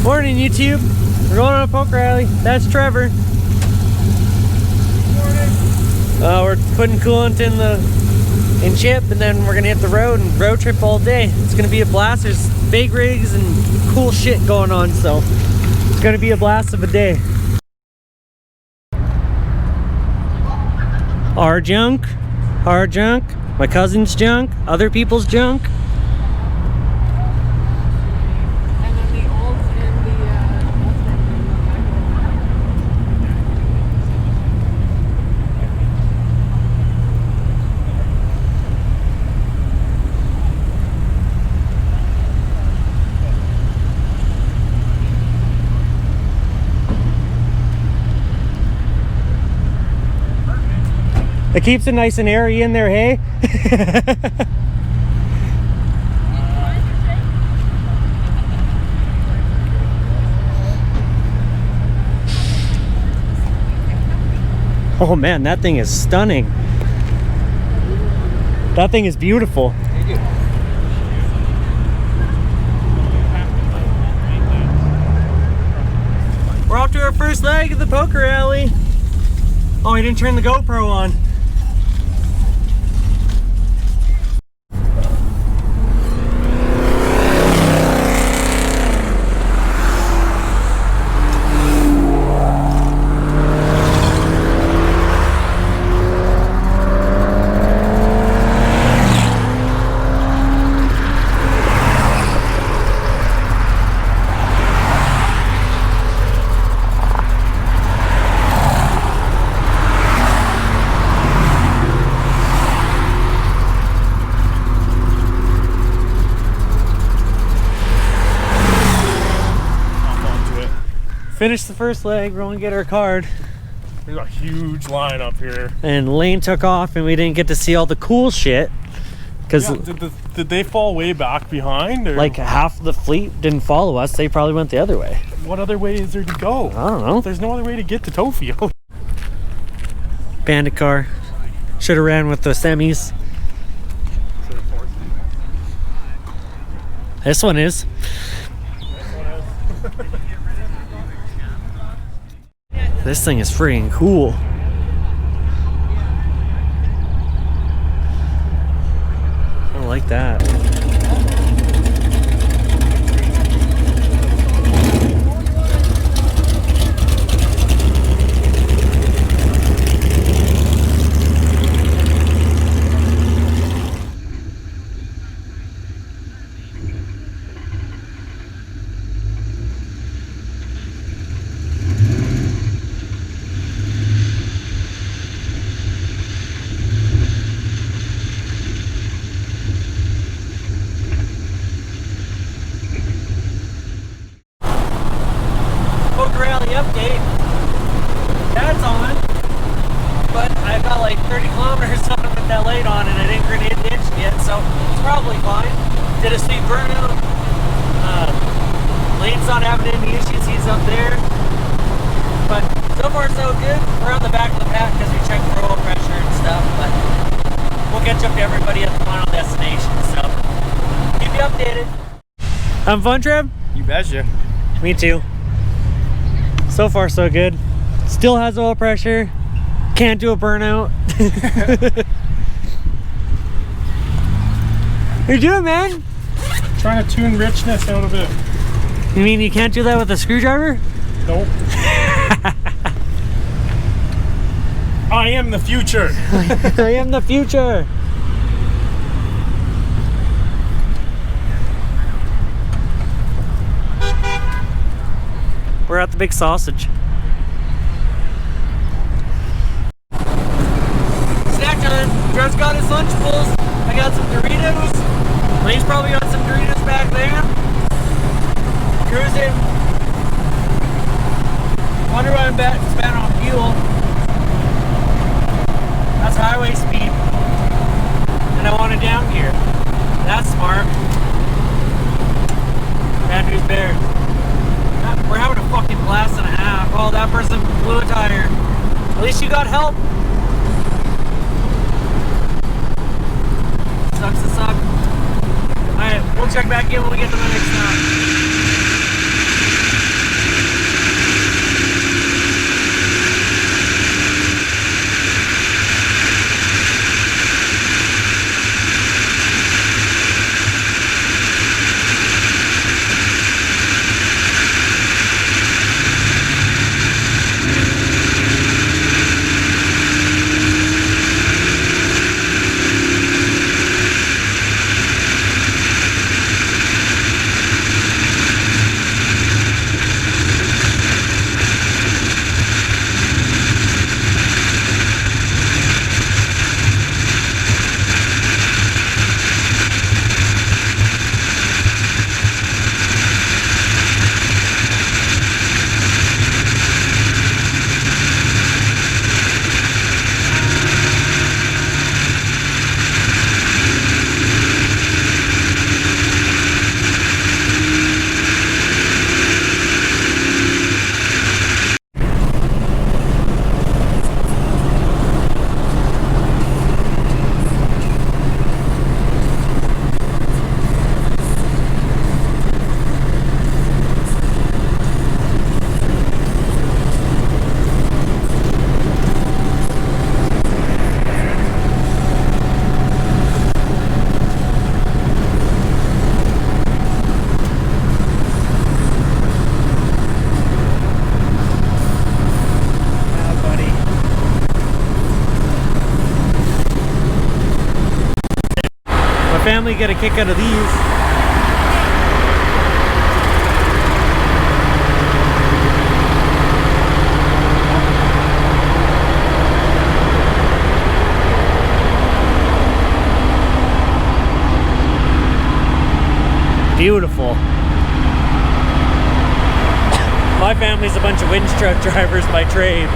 Morning, YouTube. We're going on a poker rally. That's Trevor. We're putting coolant in Chip, and then we're gonna hit the road and road trip all day. It's gonna be a blast. There's big rigs and cool shit going on, so it's gonna be a blast of a day. Our junk, my cousin's junk, other people's junk. And then the old and the It keeps it nice and airy in there, hey? Oh man, that thing is stunning. That thing is beautiful. We're off to our first leg of the poker rally. Oh, I didn't turn the GoPro on. Finished the first leg, we're gonna get our card. We got a huge line up here. And Lane took off and we didn't get to see all the cool shit. Cause yeah, did they fall way back behind? Or? Like half the fleet didn't follow us, they probably went the other way. What other way is there to go? I don't know. There's no other way to get to Tokyo. Bandit car. Should have ran with the semis. This one is. This thing is freaking cool. I like that. Update. That's on, but I've got like 30 kilometers on with that light on and I didn't grenade the engine yet, so it's probably fine. Did a sweet burnout. Lane's not having any issues, he's up there. But so far so good. We're on the back of the pack because we checked for oil pressure and stuff, but we'll catch up to everybody at the final destination, so keep you updated. Having fun, Trev? You betcha. Me too. So far so good. Still has oil pressure. Can't do a burnout. What you doing, man? Trying to tune richness out of it. You mean you can't do that with a screwdriver? Nope. I am the future. I am the future. We're at the big sausage. Snack time. Trev's got his Lunchables. I got some Doritos. Lane's probably got some Doritos back there. Cruising. Wonder why I'm spent on fuel. That's highway speed. And I want it down gear. That's smart. Bad news bears. We're having a fucking blast and a half. Oh, that person blew a tire. At least you got help. Sucks to suck. Alright, we'll check back in when we get to the next stop. family get a kick out of these. Beautiful. My family's a bunch of winch truck drivers by trade.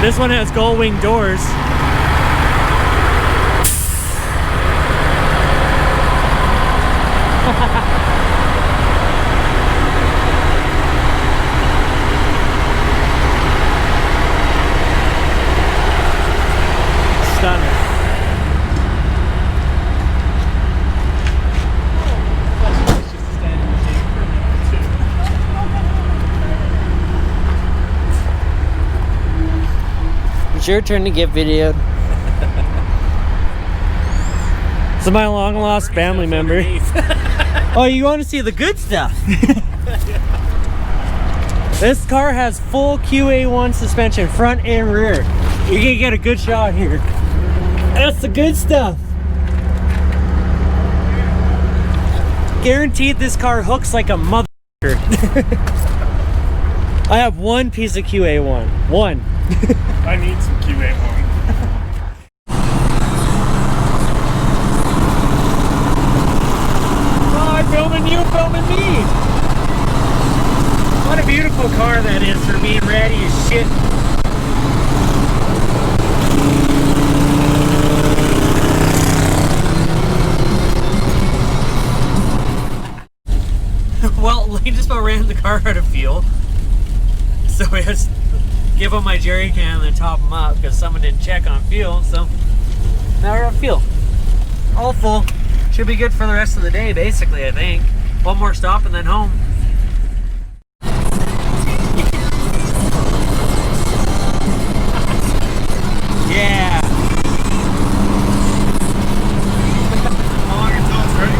This one has gull wing doors. Stunning. It's your turn to get videoed. It's my long lost family member. Oh, you want to see the good stuff? This car has full QA1 suspension, front and rear. You're gonna get a good shot here. That's the good stuff. Guaranteed this car hooks like a mother. I have one piece of QA1. One. I need some QA1. Oh, I'm filming you, filming me. What a beautiful car that is for being ratty as shit. Well, Lane just about ran the car out of fuel. So we just give them my jerry can and then top them up because someone didn't check on fuel. So now we're at fuel. All full. Should be good for the rest of the day, basically, I think. One more stop and then home. Yeah. How long until it's ready?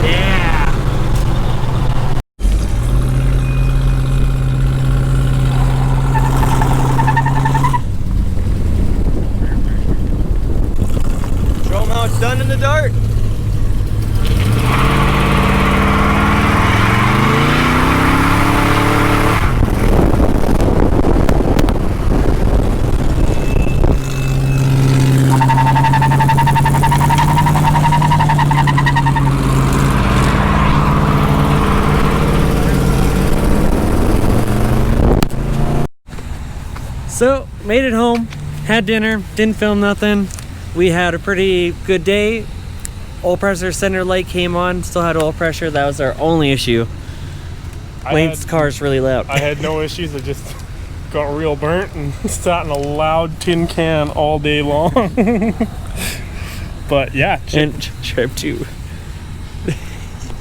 Yeah. Show them how it's done in the dark. So, made it home, had dinner, didn't film nothing. We had a pretty good day. Oil pressure center light came on, still had oil pressure. That was our only issue. Lane's car's really loud. I had no issues. I just got real burnt and sat in a loud tin can all day long. But yeah, Chip too.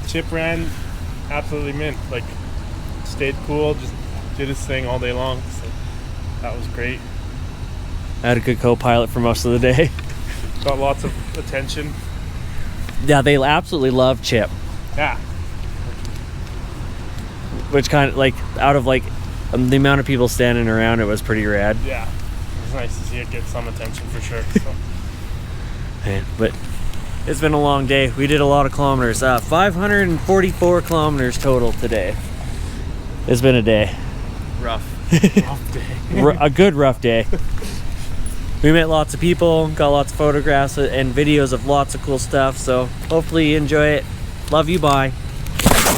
Chip ran absolutely mint. Like, stayed cool, just did his thing all day long. So that was great. I had a good co-pilot for most of the day. Got lots of attention. Yeah, they absolutely love Chip. Yeah. Which kind of, like, out of, like, the amount of people standing around, it was pretty rad. Yeah. It was nice to see it get some attention for sure. So. Man, but it's been a long day. We did a lot of kilometers. 544 kilometers total today. It's been a day. Rough. Rough day. A good rough day. We met lots of people, got lots of photographs and videos of lots of cool stuff. So hopefully you enjoy it. Love you, bye.